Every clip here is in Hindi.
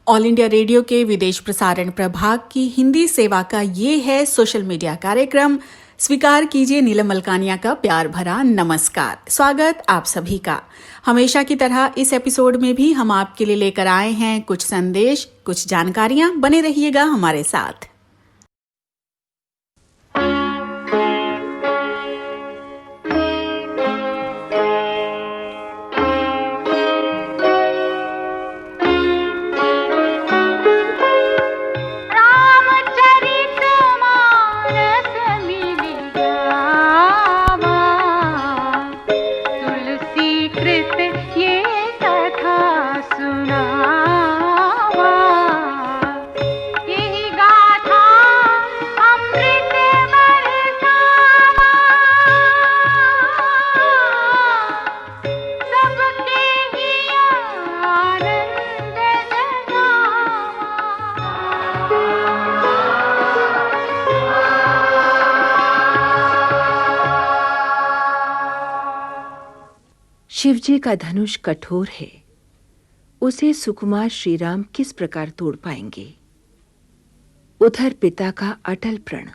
ऑल इंडिया रेडियो के विदेश प्रसारण प्रभाग की हिंदी सेवा का ये है सोशल मीडिया कार्यक्रम। स्वीकार कीजिए नीलम मलकानिया का प्यार भरा नमस्कार। स्वागत आप सभी का। हमेशा की तरह इस एपिसोड में भी हम आपके लिए लेकर आए हैं कुछ संदेश, कुछ जानकारियां। बने रहिएगा हमारे साथ। शिवजी का धनुष कठोर है, उसे सुकुमार श्री राम किस प्रकार तोड़ पाएंगे। उधर पिता का अटल प्रण।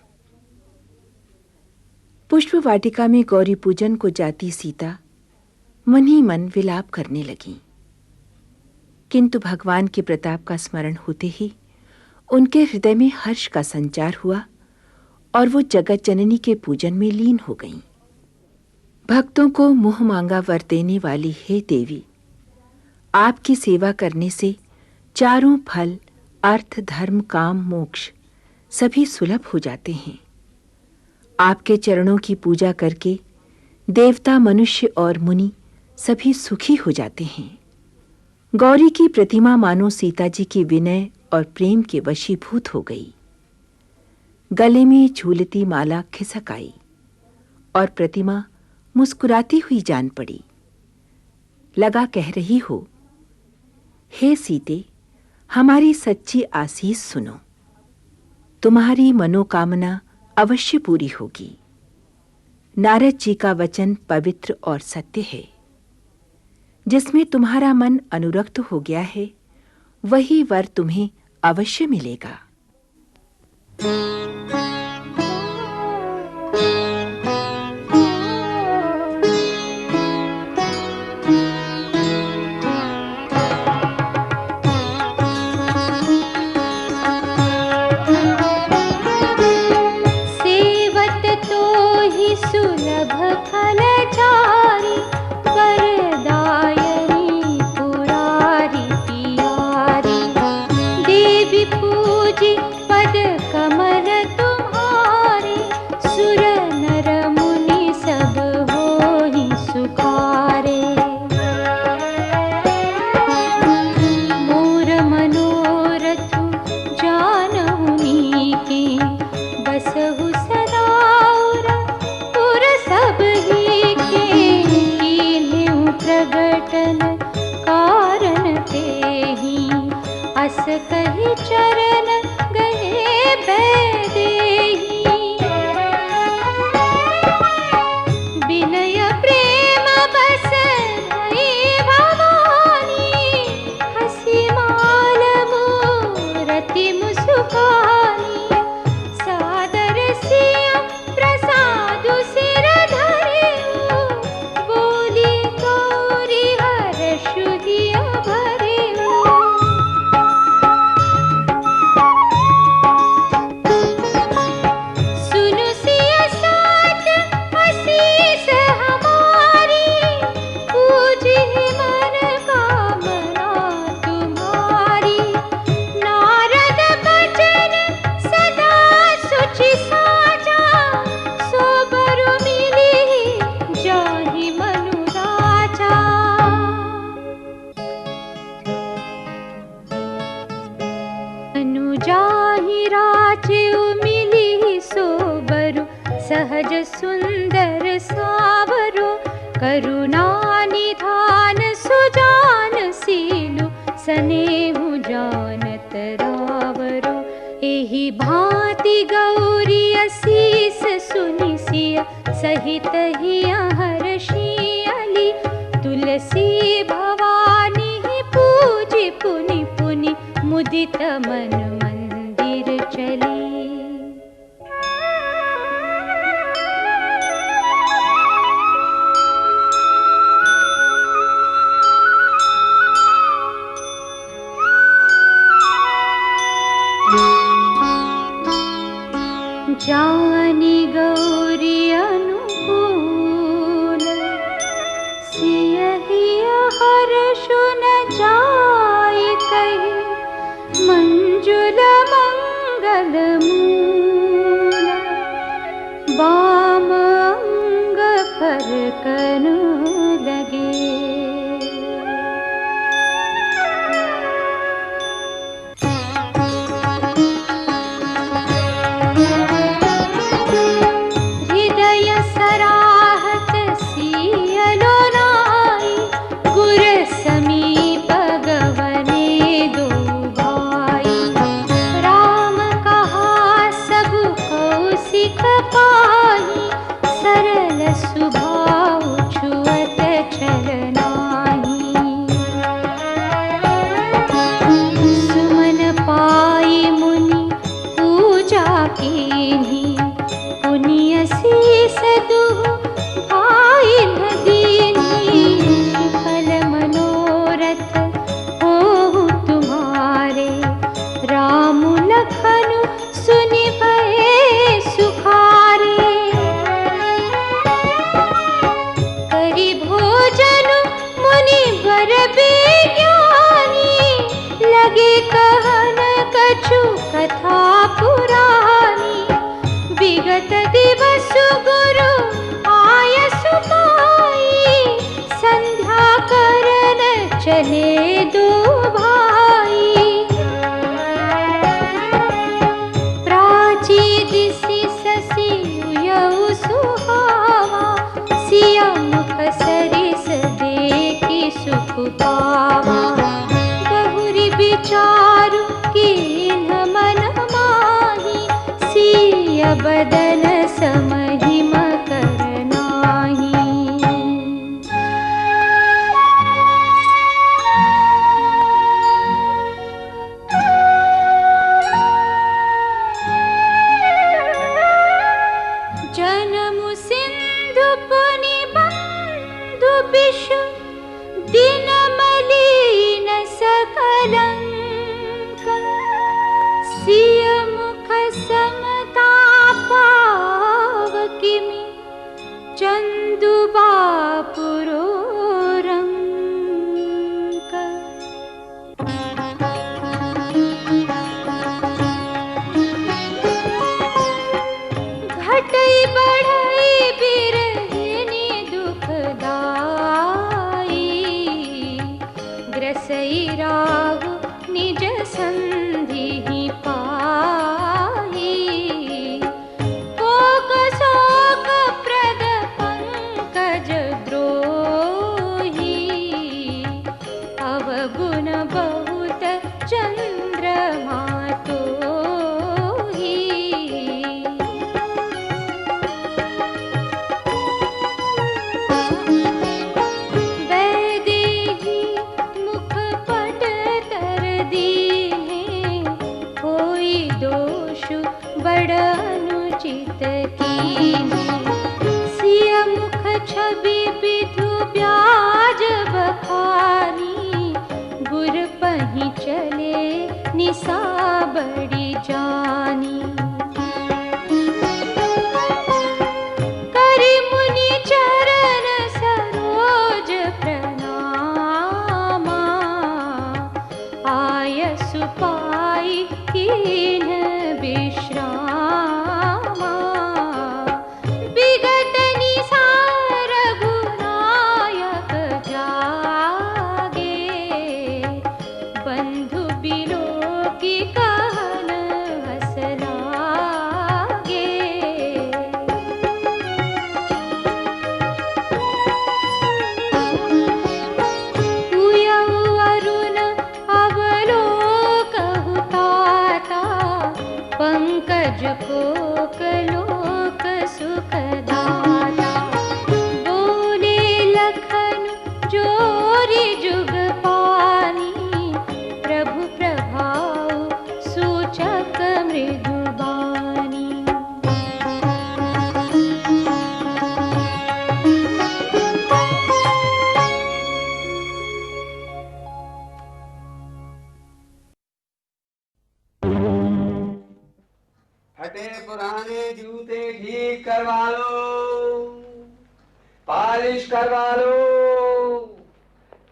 पुष्प वाटिका में गौरी पूजन को जाती सीता मन ही मन विलाप करने लगी, किंतु भगवान के प्रताप का स्मरण होते ही उनके हृदय में हर्ष का संचार हुआ और वो जगत जननी के पूजन में लीन हो गईं। भक्तों को मुंह मांगा वर देने वाली हे देवी, आपकी सेवा करने से चारों फल अर्थ धर्म काम मोक्ष सभी सुलभ हो जाते हैं। आपके चरणों की पूजा करके देवता मनुष्य और मुनि सभी सुखी हो जाते हैं। गौरी की प्रतिमा मानो सीता जी की विनय और प्रेम के वशीभूत हो गई। गले में झूलती माला खिसक आई और प्रतिमा मुस्कुराती हुई जान पड़ी। लगा कह रही हो, हे सीते, हमारी सच्ची आसीस सुनो, तुम्हारी मनोकामना अवश्य पूरी होगी। नारद जी का वचन पवित्र और सत्य है। जिसमें तुम्हारा मन अनुरक्त हो गया है वही वर तुम्हें अवश्य मिलेगा। सहज सुंदर सावरो करुणा निधान सुजान सीलु सनेहु जानत रावरो। एहि भांति गौरी असीस सुनिसिय सहित हिया हर्षियली तुलसी भवानी पूजि पुनि पुनि मुद मोहित मन मंदिर चली। जानी गौरी अनुकूल सियहि हर्षु न जाय कहि, मंजुल मंगल मूल बाम अंग फरकनु लगे। कथा पुरानी विगत दिवस गुरु आयसु पाई, संध्या करन चले दो भाई। प्राची दिसि ससी उयउ सुहावा, सिया मुख सरिस देखि सुख पावा। बहुरी विचारु कीन्ह मन माही, सिय बदन समहिम कर नाही। जन्मु सिंधु पुनि बंधु बिषु, दिन मलिन सकलंक। सिय मुख समता पावकिमि, चंदु बापुरो रंक। घटई बढ़ई बिरहिनी दुखदाई, ग्रसई राहु निज संधि पाही। कोक शोक प्रद पंकज द्रोही, अवगुण बहुत चंद्रमा तोही। वैदेही मुख पट तर दीने, कोई दोष बड़ अनुचित कीने। सिय मुख छवि विधु ब्याज बखानी, गुर पही चले निशा बड़ी जानी। करि मुनि चरण सरोज प्रणामा, आयसु पाई कीन्ह विश्रामा। विगत निसार गुनायक जागे, बंधु बिलोकी कहन हस लागे। उयउ अरुण अवलोकहु ताता, फटे पुराने जूते ठीक करवा लो, पॉलिश करवा लो,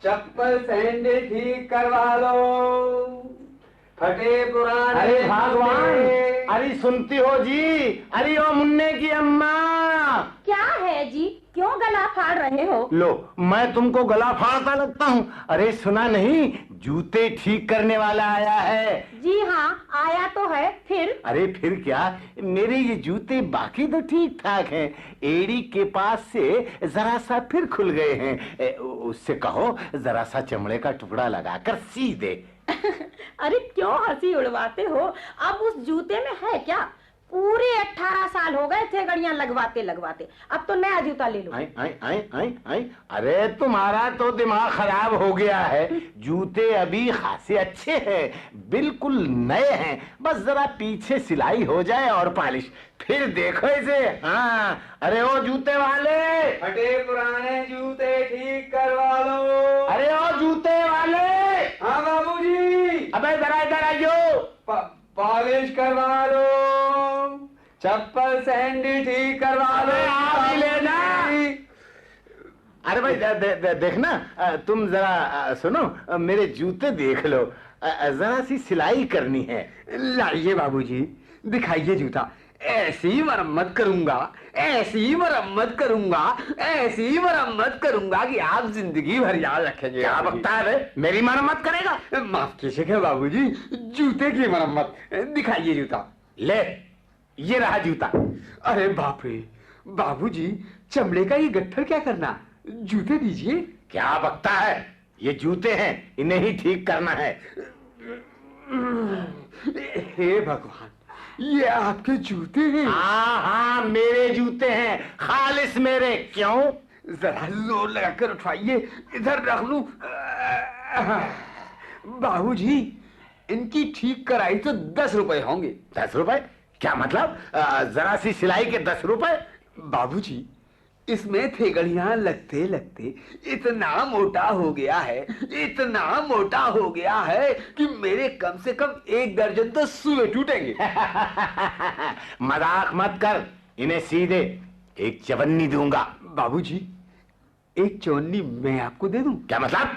चप्पल सैंडल ठीक करवा लो, फटे पुराने। अरे भगवान, जूते। अरे सुनती हो जी? अरे ओ मुन्ने की अम्मा, क्या है जी, क्यों गला फाड़ रहे हो? लो मैं तुमको गला फाड़ता लगता हूँ? अरे सुना नहीं, जूते ठीक करने वाला आया है। जी हाँ, आया तो है। फिर? अरे फिर क्या, मेरे ये जूते बाकी तो ठीक ठाक हैं, एड़ी के पास से जरा सा फिर खुल गए हैं। उससे कहो जरा सा चमड़े का टुकड़ा लगाकर सी दे। अरे क्यों हंसी उड़वाते हो? अब उस जूते में है क्या? पूरे 18 साल हो गए थे गड़ियां लगवाते लगवाते, अब तो नया जूता ले लो। आई आई आई आई आई, अरे तुम्हारा तो दिमाग खराब हो गया है। जूते अभी खासे अच्छे हैं, बिल्कुल नए हैं, बस जरा पीछे सिलाई हो जाए और पॉलिश, फिर देखो इसे। हाँ, अरे ओ जूते वाले, फटे पुराने जूते ठीक करवा लो। अरे ओ जूते वाले। हाँ बाबूजी। अबे जरा इधर आइयो। पॉलिश करवा लो, चप्पल सैंडल ठीक करवा लो। आप ही लेना। अरे भाई देखना, तुम जरा सुनो, मेरे जूते देख लो, जरा सी सिलाई करनी है। लाइए बाबूजी, दिखाइए जूता। ऐसी मरम्मत करूंगा, ऐसी मरम्मत करूंगा, ऐसी मरम्मत करूंगा कि आप जिंदगी भर याद रखेंगे। क्या बकता है रे? मेरी मरम्मत करेगा? माफ कीजिएगा बाबूजी, जूते की मरम्मत। दिखाइए जूता। ले, ये रहा जूता। अरे बाप रे बाबूजी, चमड़े का ये गट्ठर क्या करना, जूते दीजिए। क्या बकता है? ये जूते हैं, इन्हें ही ठीक करना है। हे भगवान, ये आपके जूते हैं? हाँ हाँ, मेरे जूते हैं, खालिस मेरे। क्यों? जरा जोर लगाकर उठाइए, इधर रख लूं। बाबूजी, इनकी ठीक कराई तो 10 रुपए होंगे। 10 रुपए? क्या मतलब? जरा सी सिलाई के 10 रुपए? बाबूजी, इसमें थेगड़ियां लगते लगते इतना मोटा हो गया है, इतना मोटा हो गया है कि मेरे कम से कम 1 दर्जन तो सुए टूटेंगे। मजाक मत कर, इन्हें सीधे एक चवन्नी दूंगा। बाबूजी, एक चवन्नी मैं आपको दे दूं? क्या मतलब?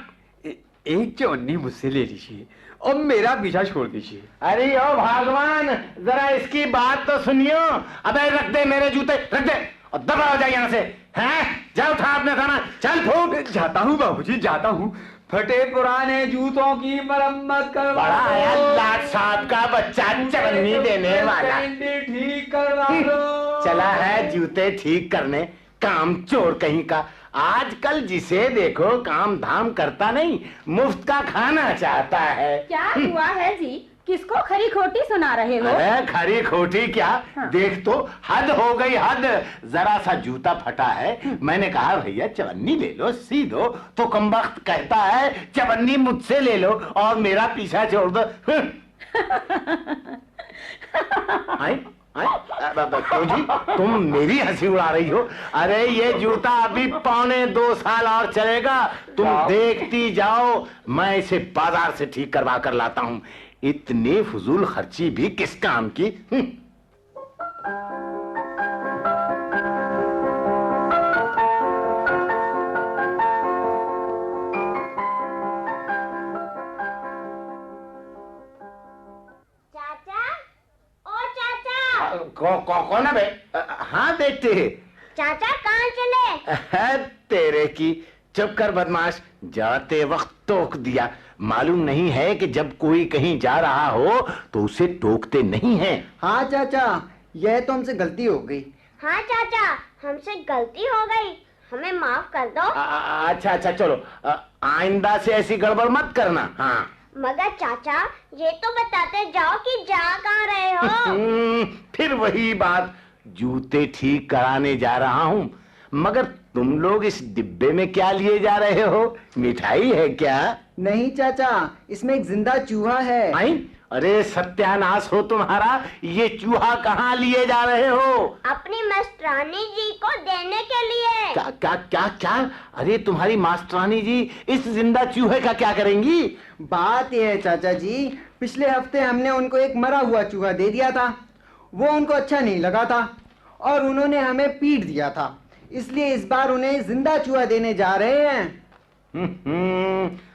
एक चवन्नी मुझसे ले लीजिए और मेरा पीछा छोड़ दीजिए। अरे ओ भगवान, जरा इसकी बात तो सुनियो। अबे रख दे मेरे जूते, रख दे और दबा हो जाए यहाँ से। हैं? जाओ, उठा अपना खाना, चल फूट। जाता हूँ बाबूजी, जाता हूँ। फटे पुराने जूतों की मरम्मत करवा बड़ा लो। है लाट साहब का बच्चा, चवन्नी देने वाला। ठीक करवा लो। चला है जूते ठीक करने, काम चोर कहीं का। आजकल जिसे देखो काम धाम करता नहीं, मुफ्त का खाना चाहता है। क्या हुआ है जी, किसको खरी खोटी सुना रहे हो? अरे खरी खोटी क्या, हाँ। देख तो, हद हो गई हद। जरा सा जूता फटा है, मैंने कहा भैया चवन्नी ले लो, सी दो, तो कमबख्त कहता है चवन्नी मुझसे ले लो और मेरा पीछा छोड़ दो। आई? क्यों जी, तुम मेरी हंसी उड़ा रही हो? अरे ये जूता अभी 2.25 साल और चलेगा, तुम देखती जाओ, मैं इसे बाजार से ठीक करवा कर लाता हूँ। इतनी फजूल खर्ची भी किस काम की? चाचा, ओ चाचा। कौन है बे? हाँ बेटे। चाचा कहाँ चले? है तेरे की, चुप कर बदमाश, जाते वक्त टोक दिया। मालूम नहीं है कि जब कोई कहीं जा रहा हो तो उसे टोकते नहीं हैं। हाँ चाचा, यह तो हमसे गलती हो गई। हाँ चाचा, हमसे गलती हो गई, हमें माफ कर दो। अच्छा अच्छा, चलो आइंदा से ऐसी गड़बड़ मत करना। हाँ मगर चाचा, ये तो बताते जाओ कि जा कहाँ रहे हो? फिर वही बात, जूते ठीक कराने जा रहा हूँ। मगर तुम लोग इस डिब्बे में क्या लिए जा रहे हो? मिठाई है क्या? नहीं चाचा, इसमें एक जिंदा चूहा है। आई? अरे सत्यानाश हो तुम्हारा, ये चूहा कहाँ लिए जा रहे हो? अपनी मास्टरानी जी को देने के लिए। क्या क्या क्या क्या? अरे तुम्हारी मास्टरानी जी इस जिंदा चूहे का क्या करेंगी? बात यह है चाचा जी, पिछले हफ्ते हमने उनको एक मरा हुआ चूहा दे दिया था। वो उनको अच्छा नहीं लगा था और उन्होंने हमें पीट दिया था। इसलिए इस बार उन्हें जिंदा चूहा देने जा रहे हैं।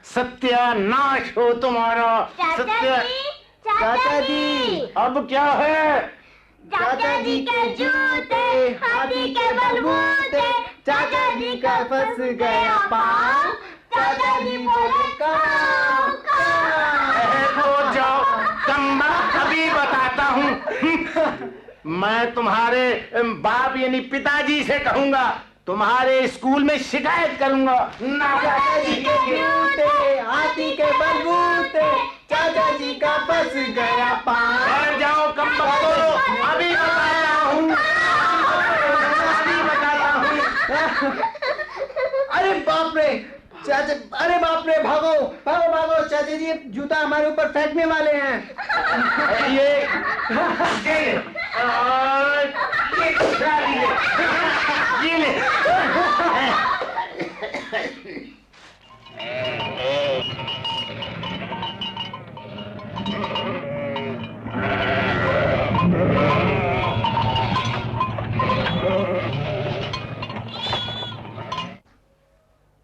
सत्यानाश हो तुम्हारा। चाचा जी, अब क्या है? चाचा जी के जूते हाथी के बलबूते, चाचा जी का फंस गया पाँव, चाचा जी बोले काऊ काऊ। हो जाओ कम्बा, अभी बताता हूँ। मैं तुम्हारे बाप यानी पिताजी से कहूंगा, तुम्हारे स्कूल में शिकायत करूंगा। चाचा जी के जूते हाथी के बलबूते, चाचा जी का फंस गया पाँव। बैठ जाओ कम्बा, अभी बताता हूँ, अभी बताता हूँ। अरे बाप रे चाचा, अरे बाप रे, भागो भागो भागो, चाचा जी जूता हमारे ऊपर फेंकने वाले हैं। ये ले।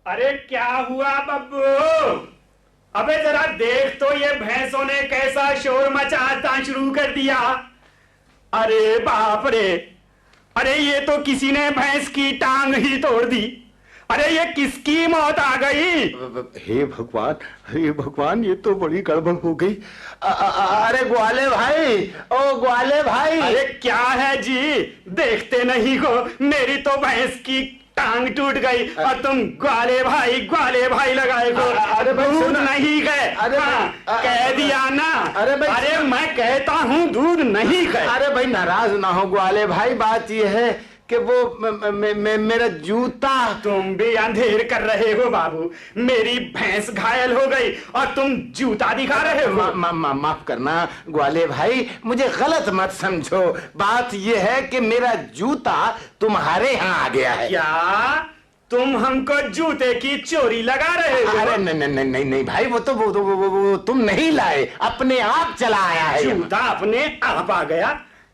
अरे क्या हुआ बब्बू? अबे जरा देख तो, ये भैंसों ने कैसा शोर मचाता शुरू कर दिया। अरे बाप रे, अरे ये तो किसी ने भैंस की टांग ही तोड़ दी। अरे ये किसकी मौत आ गई? हे भगवान, ये तो बड़ी गड़बड़ हो गई। अरे ग्वाले भाई, ओ ग्वाले भाई। अरे क्या है जी, देखते नहीं हो, मेरी तो भैंस की टांग टूट गई और तुम ग्वाले भाई लगाए हो। अरे भाई दूध सुना। नहीं गए। अरे हाँ, कह दिया ना। अरे भाई अरे मैं कहता हूँ दूध नहीं गए। अरे भाई नाराज ना हो ग्वाले भाई, बात ये है कि वो मेरा जूता। तुम भी अंधेर कर रहे हो बाबू, मेरी भैंस घायल हो गई और तुम जूता दिखा रहे हो। माफ करना ग्वाले भाई, मुझे गलत मत समझो। बात ये है कि मेरा जूता तुम्हारे यहाँ आ गया है। क्या तुम हमको जूते की चोरी लगा रहे हो? अरे नहीं भाई, वो तुम नहीं लाए, अपने आप चला आया है। जूता अपने आप आ गया?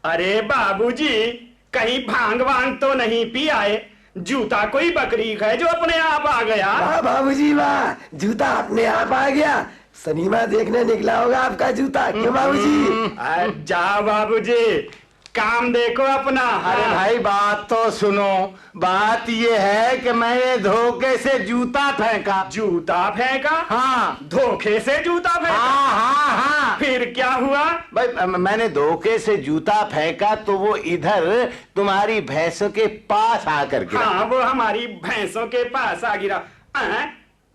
अरे बाबूजी, कहीं भांग वांग तो नहीं पी आए? जूता कोई बकरी है जो अपने आप आ गया? वाह बाबूजी वाह, जूता अपने आप आ गया। सनीमा देखने निकला होगा आपका जूता, क्यों बाबूजी? जा बाबूजी, काम देखो अपना। अरे भाई बात तो सुनो, बात ये है कि मैंने धोखे से जूता फेंका। जूता फेंका? हाँ। धोखे से जूता फेंका? हाँ। फिर क्या हुआ? भाई मैंने धोखे से जूता फेंका तो वो इधर तुम्हारी भैंसों के पास आकर गिरा। हाँ, वो हमारी भैंसों के पास आ गिरा।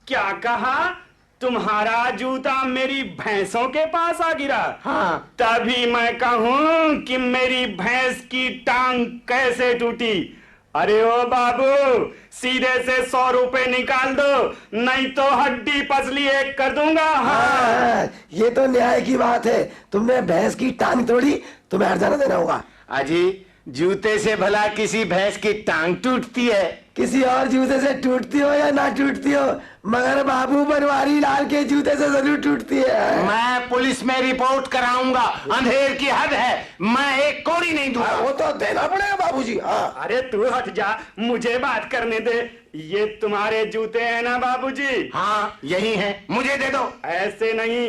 क्या कहा? तुम्हारा जूता मेरी भैंसों के पास आ गिरा? हाँ। तभी मैं कहूं कि मेरी भैंस की टांग कैसे टूटी। अरे ओ बाबू, सीधे से 100 रुपए निकाल दो, नहीं तो हड्डी पसली एक कर दूंगा। हाँ, ये तो न्याय की बात है। तुमने भैंस की टांग तोड़ी, तुम्हें हर्जाना देना होगा। अजी, जूते से भला किसी भैंस की टांग टूटती है? किसी और जूते से टूटती हो या ना टूटती हो, मगर बाबू बनवारी लाल के जूते से जरूर टूटती है। मैं पुलिस में रिपोर्ट कराऊंगा। अंधेर की हद है, मैं एक कोड़ी नहीं दूंगा। वो तो देना पड़ेगा बाबूजी। हाँ। अरे तू हट जा, मुझे बात करने दे। ये तुम्हारे जूते हैं ना बाबूजी? हाँ यही है, मुझे दे दो। ऐसे नहीं,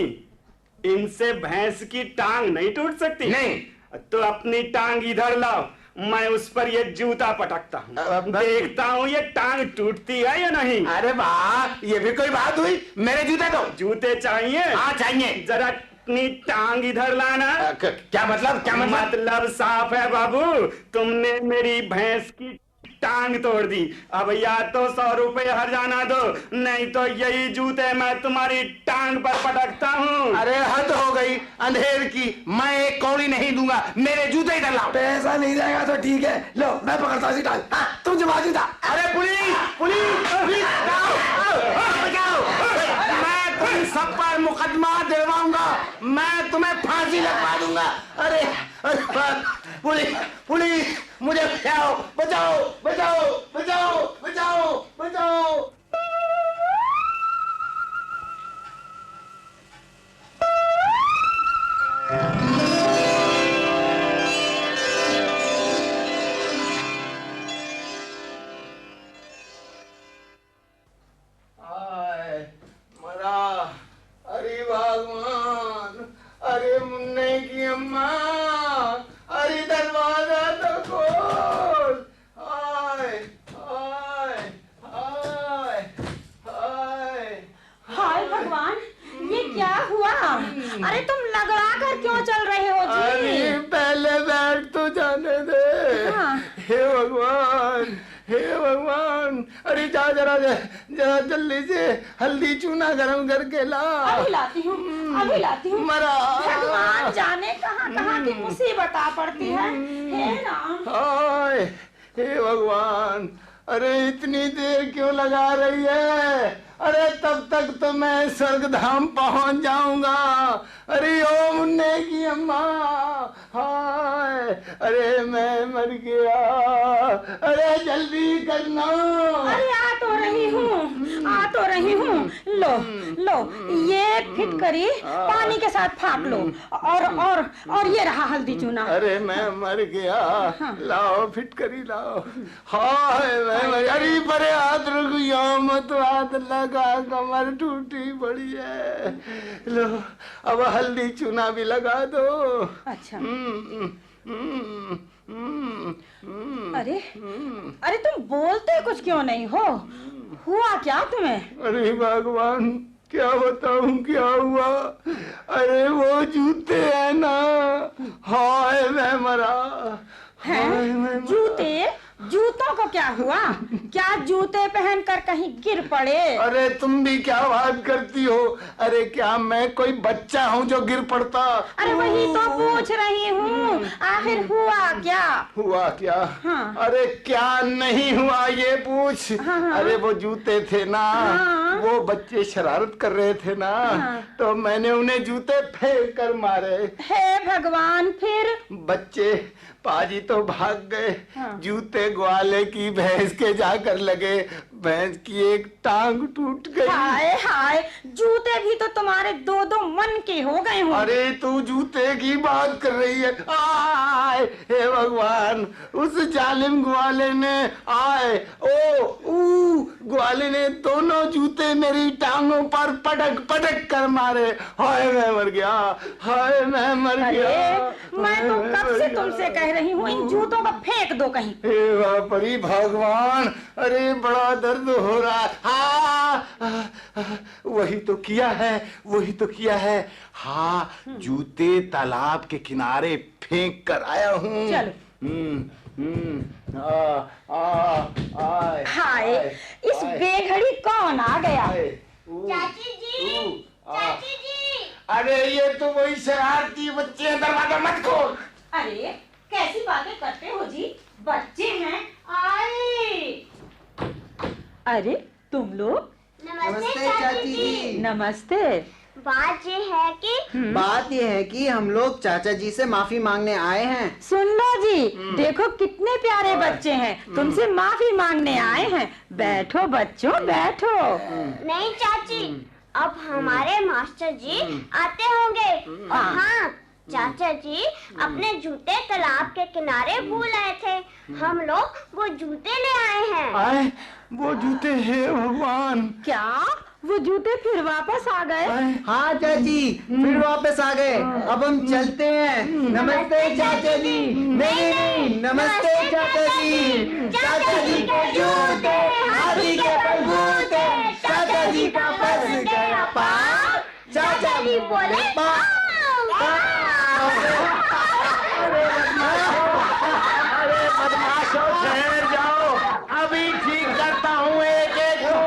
इनसे भैंस की टांग नहीं टूट सकती। नहीं। तो अपनी टांग इधर लाओ, मैं उस पर ये जूता पटकता हूँ, देखता हूँ ये टांग टूटती है या नहीं। अरे वाह, ये भी कोई बात हुई। मेरे जूते दो। जूते चाहिए? हाँ चाहिए। जरा अपनी टांग इधर लाना। क्या मतलब? मतलब साफ है बाबू, तुमने मेरी भैंस की टांग तोड़ दी। अब या तो 100 रुपए हर्जाना दो, नहीं तो यही जूते मैं तुम्हारी टांग पर पटकता हूँ। अरे हद हो गई अंधेर की, मैं एक कौड़ी नहीं दूंगा। मेरे जूते इधर लाओ। पैसा नहीं देगा तो ठीक है, लो मैं पकड़ता हूँ टांग। हाँ, तुम जमा जूता। अरे पुलिस बचाओ, मैं तुम सब पर मुकदमा दिलवाऊंगा, मैं तुम्हें फांसी लगवा दूंगा। अरे पुलिस मुझे बचाओ। भगवान, अरे मुन्ने की अम्मा, अरे दरवाजा तो खोल। हाय हाय हाय हाय हाय भगवान, ये क्या हुआ? अरे तुम लगड़ा कर क्यों चल रहे हो जी? अरे पहले बैठ तो जाने दे। हाँ। हे भगवान, हे भगवान, अरे जा जरा जरा जल्दी से हल्दी चूना गरम करके ला। अभी लाती हूँ, अभी लाती हूँ। मरा। भगवान जाने कहाँ कहाँ की मुसीबत आ पड़ती है। हे राम। हाय, हे भगवान, अरे इतनी देर क्यों लगा रही है? अरे तब तक तो मैं स्वर्गधाम पहुंच जाऊंगा। अरे ओ मुन्ने की अम्मा, हाय, अरे मैं मर गया। अरे जल्दी करना। अरे आ तो रही हूँ, आ तो रही हूँ। लो लो, ये फिटकरी पानी के साथ फाड़ लो, और ये रहा हल्दी चूना। अरे मैं मर गया। लाओ फिटकरी लाओ। हाय मैं मर, अरे बड़े हाथ रुक गया, मत हाथ लगा, कमर टूटी पड़ी है। लो अब हल्दी चूना भी लगा दो। अच्छा। अरे अरे तुम बोलते कुछ क्यों नहीं हो? हुआ क्या तुम्हें? अरे भगवान, क्या बताऊं क्या हुआ? अरे वो जूते है ना, हाय मैं मरा। हैं? जूते? जूतों को क्या हुआ? क्या जूते पहनकर कहीं गिर पड़े? अरे तुम भी क्या बात करती हो? अरे क्या मैं कोई बच्चा हूँ जो गिर पड़ता? अरे वही तो पूछ रही हूँ, आखिर हुआ क्या? हुआ क्या? हाँ। अरे क्या नहीं हुआ ये पूछ। हाँ। अरे वो जूते थे ना, हाँ। वो बच्चे शरारत कर रहे थे ना, हाँ। तो मैंने उन्हें जूते फेंक कर मारे। हे भगवान, फिर? बच्चे पाजी तो भाग गए। हाँ। जूते ग्वाले की भैंस के जाकर लगे, भैंस की एक टांग टूट गई। हाय हाय, जूते भी तो तुम्हारे दो दो मन के हो गए हों। अरे तू जूते की बात कर रही है? आय हे भगवान, उस जालिम ग्वाले ने ग्वाले ने दोनों जूते मेरी टांगों पर पटक पटक कर मारे। हाय मैं मर गया, हाय मैं मर गया। मैं तो कब से तुमसे कह रही हूँ, इन जूतों को फेंक दो कहीं। हे बड़ी भगवान, अरे बड़ा दर्द हो रहा है। वही तो किया है, वही तो किया है। हाँ, जूते तालाब के किनारे फेंक कर आया हूँ। चलो। हाय, इस बेघड़ी कौन आ गया? चाची जी, चाची जी। अरे ये तो वही शरारती बच्चे हैं, दरवाजा मत खोल। अरे कैसी बातें करते हो जी, बच्चे हैं। आए, अरे तुम लोग? नमस्ते चाची जी। नमस्ते। बात ये है कि हम लोग चाचा जी से माफी मांगने आए हैं। सुन लो जी, देखो कितने प्यारे बच्चे हैं, तुमसे माफी मांगने आए हैं। बैठो बच्चों, बैठो। नहीं चाची, अब हमारे मास्टर जी आते होंगे। और हाँ, चाचा जी अपने जूते तालाब के किनारे भूल आए थे, हम लोग वो जूते ले आए हैं। आए, वो जूते हैं भगवान। क्या वो जूते फिर वापस आ गए? हाँ चाची, फिर वापस आ गए। अब हम चलते हैं। नमस्ते चाचा जी। नहीं, नमस्ते चाचा जी। चाचा जी के जूते हाथी के बलबूते, चाचा जी का फंस गया पाँव, चाचा जी बोले अरे बदमाशों, ठहर जाओ, अभी ठीक करता हूँ एक एक को।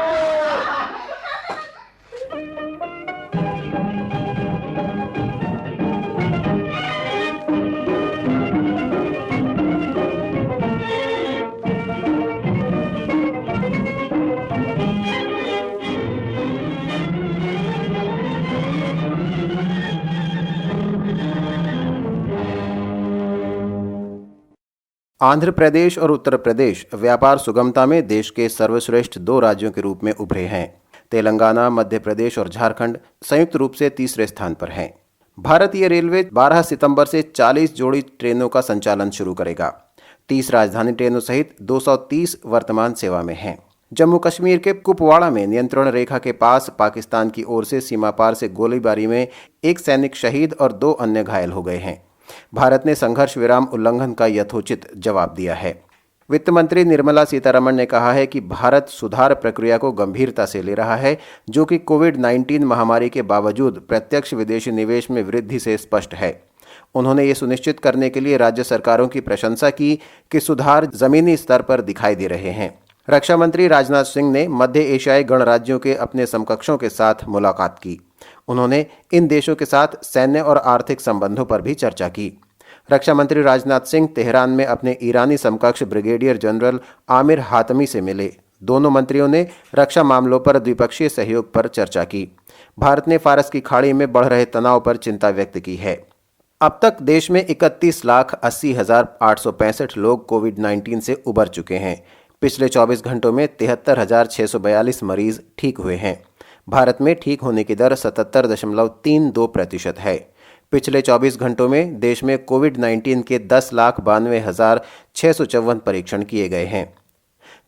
आंध्र प्रदेश और उत्तर प्रदेश व्यापार सुगमता में देश के सर्वश्रेष्ठ 2 राज्यों के रूप में उभरे हैं। तेलंगाना, मध्य प्रदेश और झारखंड संयुक्त रूप से तीसरे स्थान पर हैं। भारतीय रेलवे 12 सितंबर से 40 जोड़ी ट्रेनों का संचालन शुरू करेगा। 30 राजधानी ट्रेनों सहित 230 वर्तमान सेवा में हैं। जम्मू कश्मीर के कुपवाड़ा में नियंत्रण रेखा के पास पाकिस्तान की ओर से सीमा पार से गोलीबारी में एक सैनिक शहीद और 2 अन्य घायल हो गए हैं। भारत ने संघर्ष विराम उल्लंघन का यथोचित जवाब दिया है। वित्त मंत्री निर्मला सीतारमण ने कहा है कि भारत सुधार प्रक्रिया को गंभीरता से ले रहा है, जो कि कोविड-19 महामारी के बावजूद प्रत्यक्ष विदेशी निवेश में वृद्धि से स्पष्ट है। उन्होंने ये सुनिश्चित करने के लिए राज्य सरकारों की प्रशंसा की कि सुधार जमीनी स्तर पर दिखाई दे रहे हैं। रक्षा मंत्री राजनाथ सिंह ने मध्य एशियाई गणराज्यों के अपने समकक्षों के साथ मुलाकात की। उन्होंने इन देशों के साथ सैन्य और आर्थिक संबंधों पर भी चर्चा की। रक्षा मंत्री राजनाथ सिंह तेहरान में अपने ईरानी समकक्ष ब्रिगेडियर जनरल आमिर हातमी से मिले। दोनों मंत्रियों ने रक्षा मामलों पर द्विपक्षीय सहयोग पर चर्चा की। भारत ने फारस की खाड़ी में बढ़ रहे तनाव पर चिंता व्यक्त की है। अब तक देश में 31,80,865 लोग कोविड-19 से उबर चुके हैं। पिछले 24 घंटों में 73,642 मरीज ठीक हुए हैं। भारत में ठीक होने की दर 77.32% है। पिछले 24 घंटों में देश में कोविड-19 के 10,92,654 परीक्षण किए गए हैं।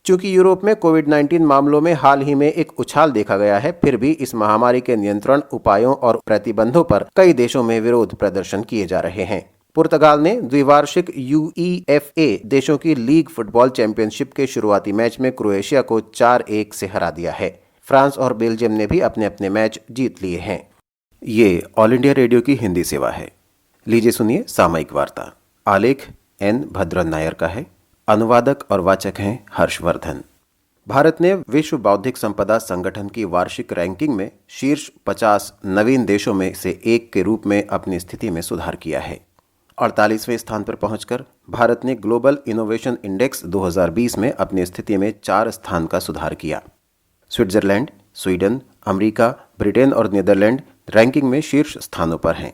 चूंकि यूरोप में कोविड-19 मामलों में हाल ही में एक उछाल देखा गया है, फिर भी इस महामारी के नियंत्रण उपायों और प्रतिबंधों पर कई देशों में विरोध प्रदर्शन किए जा रहे हैं। पुर्तगाल ने द्विवार्षिक UEFA देशों की लीग फुटबॉल चैंपियनशिप के शुरुआती मैच में क्रोएशिया को 4-1 से हरा दिया है। फ्रांस और बेल्जियम ने भी अपने अपने मैच जीत लिए हैं। ये ऑल इंडिया रेडियो की हिंदी सेवा है। लीजिए सुनिए सामयिक वार्ता। आलेख N. भद्रन नायर का है। अनुवादक और वाचक हैं हर्षवर्धन। भारत ने विश्व बौद्धिक संपदा संगठन की वार्षिक रैंकिंग में शीर्ष 50 नवीन देशों में से एक के रूप में अपनी स्थिति में सुधार किया है। 48वें स्थान पर पहुंचकर भारत ने ग्लोबल इनोवेशन इंडेक्स 2020 में अपनी स्थिति में 4 स्थान का सुधार किया। स्विट्जरलैंड, स्वीडन, अमेरिका, ब्रिटेन और नीदरलैंड रैंकिंग में शीर्ष स्थानों पर हैं।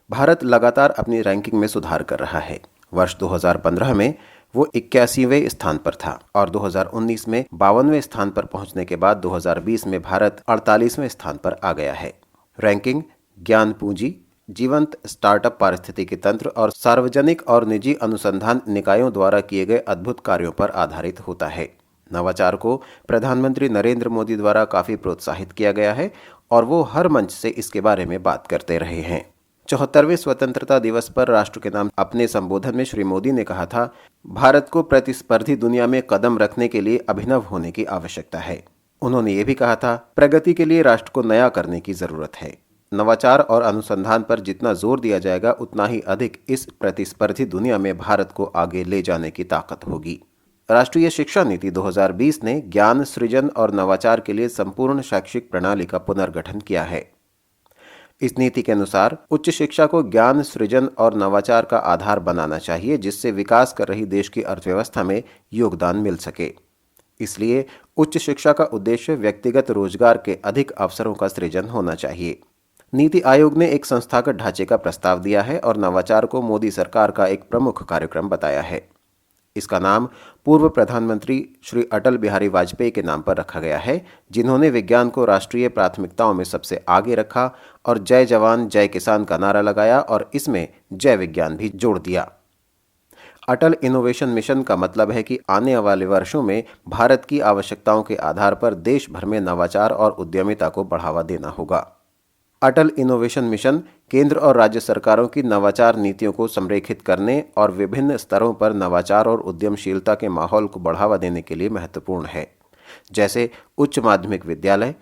भारत लगातार अपनी रैंकिंग में सुधार कर रहा है। वर्ष 2015 में वो 81वें स्थान पर था और 2019 में 52वें स्थान पर पहुंचने के बाद 2020 में भारत 48वें स्थान पर आ गया है। रैंकिंग ज्ञान पूंजी, जीवंत स्टार्टअप पारिस्थितिकी तंत्र और सार्वजनिक और निजी अनुसंधान निकायों द्वारा किए गए अद्भुत कार्यों पर आधारित होता है। नवाचार को प्रधानमंत्री नरेंद्र मोदी द्वारा काफी प्रोत्साहित किया गया है और वो हर मंच से इसके बारे में बात करते रहे हैं। 74वें स्वतंत्रता दिवस पर राष्ट्र के नाम अपने संबोधन में श्री मोदी ने कहा था, भारत को प्रतिस्पर्धी दुनिया में कदम रखने के लिए अभिनव होने की आवश्यकता है। उन्होंने ये भी कहा था, प्रगति के लिए राष्ट्र को नया करने की जरूरत है। नवाचार और अनुसंधान पर जितना जोर दिया जाएगा, उतना ही अधिक इस प्रतिस्पर्धी दुनिया में भारत को आगे ले जाने की ताकत होगी। राष्ट्रीय शिक्षा नीति 2020 ने ज्ञान सृजन और नवाचार के लिए संपूर्ण शैक्षिक प्रणाली का पुनर्गठन किया है। इस नीति के अनुसार उच्च शिक्षा को ज्ञान सृजन और नवाचार का आधार बनाना चाहिए, जिससे विकास कर रही देश की अर्थव्यवस्था में योगदान मिल सके। इसलिए उच्च शिक्षा का उद्देश्य व्यक्तिगत रोजगार के अधिक अवसरों का सृजन होना चाहिए। नीति आयोग ने एक संस्थागत ढांचे का प्रस्ताव दिया है और नवाचार को मोदी सरकार का एक प्रमुख कार्यक्रम बताया है। इसका नाम पूर्व प्रधानमंत्री श्री अटल बिहारी वाजपेयी के नाम पर रखा गया है, जिन्होंने विज्ञान को राष्ट्रीय प्राथमिकताओं में सबसे आगे रखा और जय जवान जय किसान का नारा लगाया और इसमें जय विज्ञान भी जोड़ दिया। अटल इनोवेशन मिशन का मतलब है कि आने वाले वर्षों में भारत की आवश्यकताओं के आधार पर देश भर में नवाचार और उद्यमिता को बढ़ावा देना होगा। अटल इनोवेशन मिशन केंद्र और राज्य सरकारों की नवाचार नीतियों को संरेखित करने और विभिन्न स्तरों पर नवाचार और उद्यमशीलता के माहौल को बढ़ावा देने के लिए महत्वपूर्ण है, जैसे उच्च माध्यमिक विद्यालय,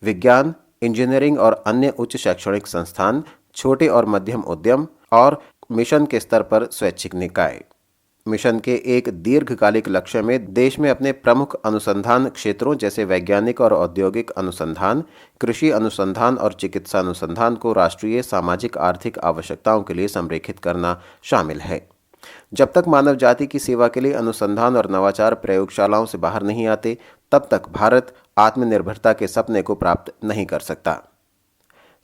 विज्ञान, इंजीनियरिंग और अन्य उच्च शैक्षणिक संस्थान, छोटे और मध्यम उद्यम और मिशन के स्तर पर स्वैच्छिक निकाय। मिशन के एक दीर्घकालिक लक्ष्य में देश में अपने प्रमुख अनुसंधान क्षेत्रों जैसे वैज्ञानिक और औद्योगिक अनुसंधान, कृषि अनुसंधान और चिकित्सा अनुसंधान को राष्ट्रीय सामाजिक आर्थिक आवश्यकताओं के लिए संरेखित करना शामिल है। जब तक मानव जाति की सेवा के लिए अनुसंधान और नवाचार प्रयोगशालाओं से बाहर नहीं आते, तब तक भारत आत्मनिर्भरता के सपने को प्राप्त नहीं कर सकता।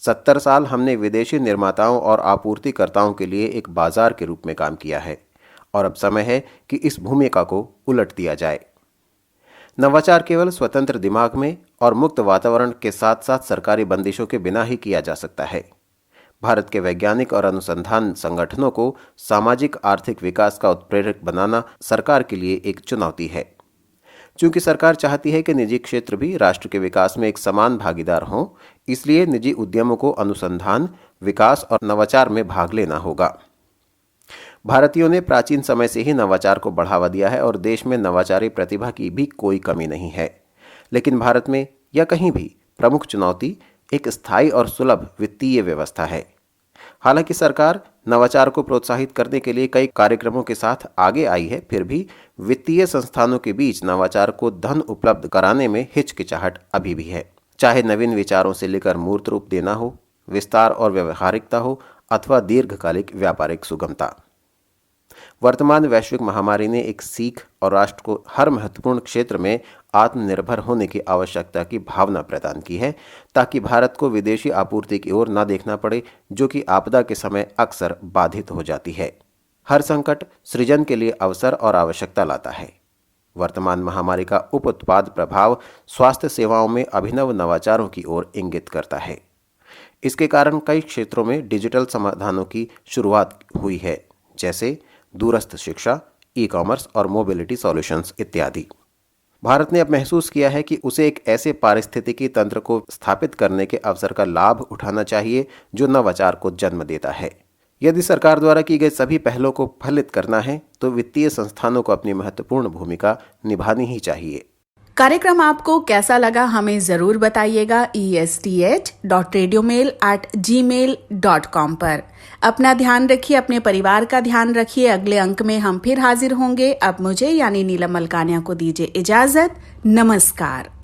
70 साल हमने विदेशी निर्माताओं और आपूर्तिकर्ताओं के लिए एक बाजार के रूप में काम किया है और अब समय है कि इस भूमिका को उलट दिया जाए। नवाचार केवल स्वतंत्र दिमाग में और मुक्त वातावरण के साथ साथ सरकारी बंदिशों के बिना ही किया जा सकता है। भारत के वैज्ञानिक और अनुसंधान संगठनों को सामाजिक आर्थिक विकास का उत्प्रेरक बनाना सरकार के लिए एक चुनौती है। चूंकि सरकार चाहती है कि निजी क्षेत्र भी राष्ट्र के विकास में एक समान भागीदार हों, इसलिए निजी उद्यमों को अनुसंधान, विकास और नवाचार में भाग लेना होगा। भारतीयों ने प्राचीन समय से ही नवाचार को बढ़ावा दिया है और देश में नवाचारी प्रतिभा की भी कोई कमी नहीं है। लेकिन भारत में या कहीं भी प्रमुख चुनौती एक स्थायी और सुलभ वित्तीय व्यवस्था है। हालांकि सरकार नवाचार को प्रोत्साहित करने के लिए कई कार्यक्रमों के साथ आगे आई है, फिर भी वित्तीय संस्थानों के बीच नवाचार को धन उपलब्ध कराने में हिचकिचाहट अभी भी है। चाहे नवीन विचारों से लेकर मूर्त रूप देना हो, विस्तार और व्यवहारिकता हो अथवा दीर्घकालिक व्यापारिक सुगमता। वर्तमान वैश्विक महामारी ने एक सीख और राष्ट्र को हर महत्वपूर्ण क्षेत्र में आत्मनिर्भर होने की आवश्यकता की भावना प्रदान की है, ताकि भारत को विदेशी आपूर्ति की ओर न देखना पड़े, जो कि आपदा के समय अक्सर बाधित हो जाती है। हर संकट सृजन के लिए अवसर और आवश्यकता लाता है। वर्तमान महामारी का उप उत्पाद प्रभाव स्वास्थ्य सेवाओं में अभिनव नवाचारों की ओर इंगित करता है। इसके कारण कई क्षेत्रों में डिजिटल समाधानों की शुरुआत हुई है, जैसे दूरस्थ शिक्षा, ई-कॉमर्स और मोबिलिटी सॉल्यूशंस इत्यादि। भारत ने अब महसूस किया है कि उसे एक ऐसे पारिस्थितिकी तंत्र को स्थापित करने के अवसर का लाभ उठाना चाहिए जो नवाचार को जन्म देता है। यदि सरकार द्वारा की गई सभी पहलों को फलित करना है तो वित्तीय संस्थानों को अपनी महत्वपूर्ण भूमिका निभानी ही चाहिए। कार्यक्रम आपको कैसा लगा हमें जरूर बताइएगा esth.radiomail@gmail.com पर। अपना ध्यान रखिए, अपने परिवार का ध्यान रखिए। अगले अंक में हम फिर हाजिर होंगे। अब मुझे यानी नीलम मलकानिया को दीजिए इजाजत। नमस्कार।